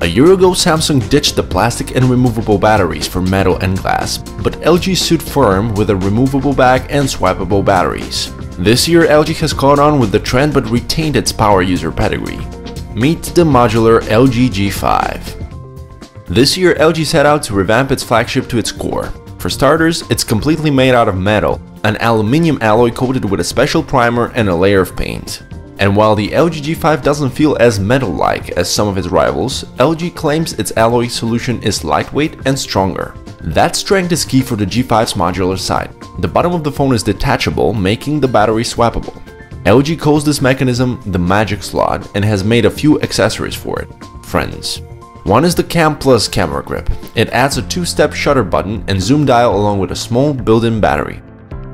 A year ago, Samsung ditched the plastic and removable batteries for metal and glass, but LG stood firm with a removable back and swappable batteries. This year, LG has caught on with the trend but retained its power user pedigree. Meet the modular LG G5. This year, LG set out to revamp its flagship to its core. For starters, it's completely made out of metal, an aluminium alloy coated with a special primer and a layer of paint. And while the LG G5 doesn't feel as metal-like as some of its rivals, LG claims its alloy solution is lightweight and stronger. That strength is key for the G5's modular side. The bottom of the phone is detachable, making the battery swappable. LG calls this mechanism the magic slot and has made a few accessories for it. Friends. One is the Cam Plus camera grip. It adds a two-step shutter button and zoom dial along with a small built-in battery.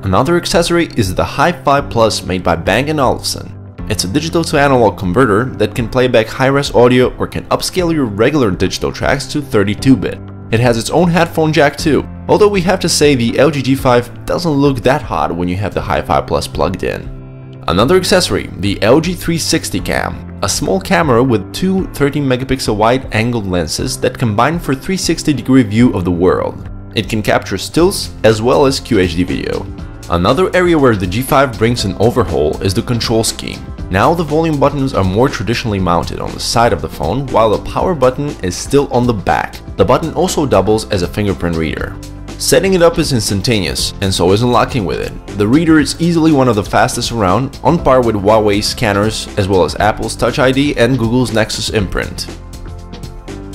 Another accessory is the Hi-Fi Plus made by Bang & Olufsen. It's a digital to analog converter that can play back high-res audio or can upscale your regular digital tracks to 32-bit. It has its own headphone jack too, although we have to say the LG G5 doesn't look that hot when you have the Hi-Fi Plus plugged in. Another accessory, the LG 360 Cam, a small camera with two 13-megapixel wide-angled lenses that combine for 360-degree view of the world. It can capture stills as well as QHD video. Another area where the G5 brings an overhaul is the control scheme. Now the volume buttons are more traditionally mounted on the side of the phone, while the power button is still on the back. The button also doubles as a fingerprint reader. Setting it up is instantaneous, and so is unlocking with it. The reader is easily one of the fastest around, on par with Huawei's scanners, as well as Apple's Touch ID and Google's Nexus imprint.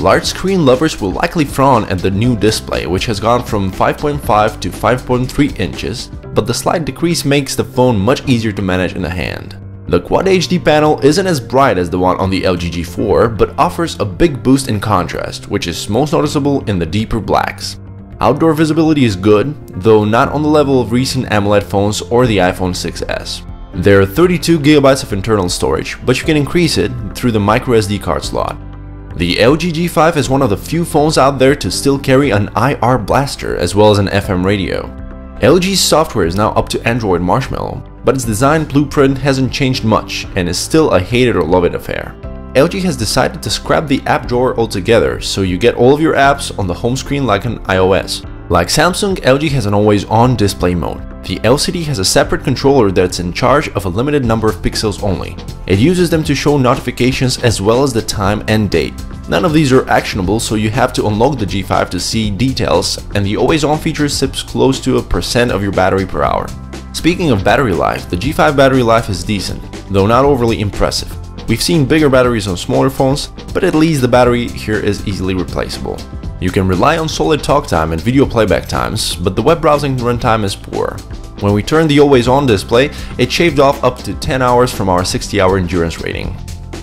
Large screen lovers will likely frown at the new display, which has gone from 5.5 to 5.3 inches, but the slight decrease makes the phone much easier to manage in the hand. The Quad HD panel isn't as bright as the one on the LG G4, but offers a big boost in contrast, which is most noticeable in the deeper blacks. Outdoor visibility is good, though not on the level of recent AMOLED phones or the iPhone 6s. There are 32GB of internal storage, but you can increase it through the microSD card slot. The LG G5 is one of the few phones out there to still carry an IR blaster as well as an FM radio. LG's software is now up to Android Marshmallow, but its design blueprint hasn't changed much and is still a hate it or love it affair. LG has decided to scrap the app drawer altogether, so you get all of your apps on the home screen like on iOS. Like Samsung, LG has an always-on display mode. The LCD has a separate controller that's in charge of a limited number of pixels only. It uses them to show notifications as well as the time and date. None of these are actionable, so you have to unlock the G5 to see details, and the always-on feature sips close to 1% of your battery per hour. Speaking of battery life, the G5 battery life is decent, though not overly impressive. We've seen bigger batteries on smaller phones, but at least the battery here is easily replaceable. You can rely on solid talk time and video playback times, but the web browsing runtime is poor. When we turned the always-on display, it shaved off up to 10 hours from our 60-hour endurance rating.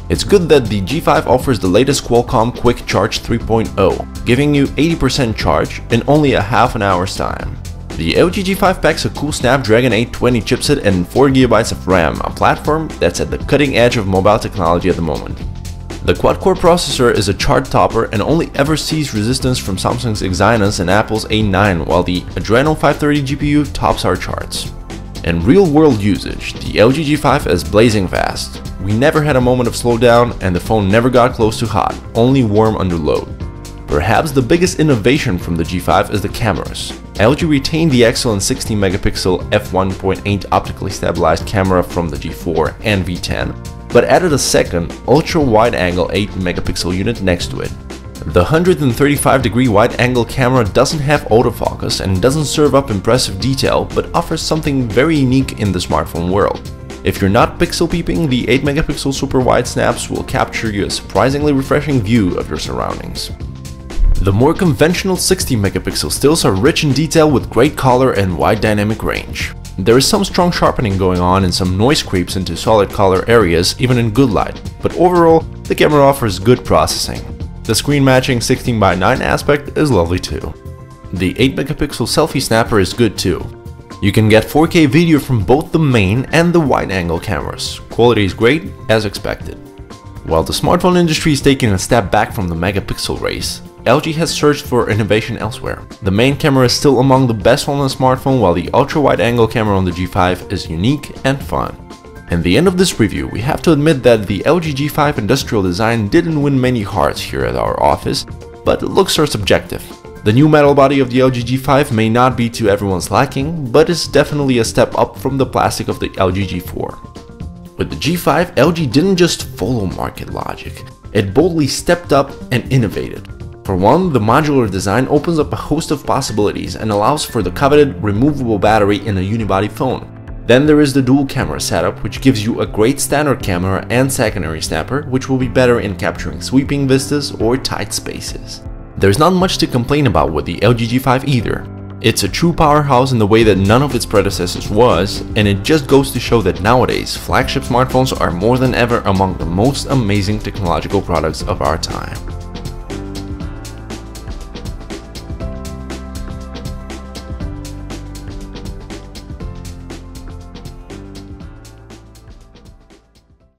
It's good that the G5 offers the latest Qualcomm Quick Charge 3.0, giving you 80% charge in only a half an hour's time. The LG G5 packs a cool Snapdragon 820 chipset and 4GB of RAM, a platform that's at the cutting edge of mobile technology at the moment. The quad-core processor is a chart topper and only ever sees resistance from Samsung's Exynos and Apple's A9, while the Adreno 530 GPU tops our charts. In real-world usage, the LG G5 is blazing fast. We never had a moment of slowdown and the phone never got close to hot, only warm under load. Perhaps the biggest innovation from the G5 is the cameras. LG retained the excellent 16-megapixel f1.8 optically stabilized camera from the G4 and V10, but added a second ultra-wide-angle 8-megapixel unit next to it. The 135-degree wide-angle camera doesn't have autofocus and doesn't serve up impressive detail, but offers something very unique in the smartphone world. If you're not pixel peeping, the 8-megapixel super-wide snaps will capture you a surprisingly refreshing view of your surroundings. The more conventional 60-megapixel stills are rich in detail with great color and wide dynamic range. There is some strong sharpening going on and some noise creeps into solid color areas even in good light, but overall, the camera offers good processing. The screen matching 16:9 aspect is lovely too. The 8-megapixel selfie snapper is good too. You can get 4K video from both the main and the wide-angle cameras. Quality is great, as expected. While the smartphone industry is taking a step back from the megapixel race, LG has searched for innovation elsewhere. The main camera is still among the best on the smartphone, while the ultra-wide-angle camera on the G5 is unique and fun. In the end of this review, we have to admit that the LG G5 industrial design didn't win many hearts here at our office, but looks are subjective. The new metal body of the LG G5 may not be to everyone's liking, but is definitely a step up from the plastic of the LG G4. With the G5, LG didn't just follow market logic, it boldly stepped up and innovated. For one, the modular design opens up a host of possibilities and allows for the coveted removable battery in a unibody phone. Then there is the dual camera setup, which gives you a great standard camera and secondary snapper, which will be better in capturing sweeping vistas or tight spaces. There's not much to complain about with the LG G5 either. It's a true powerhouse in the way that none of its predecessors was, and it just goes to show that nowadays, flagship smartphones are more than ever among the most amazing technological products of our time.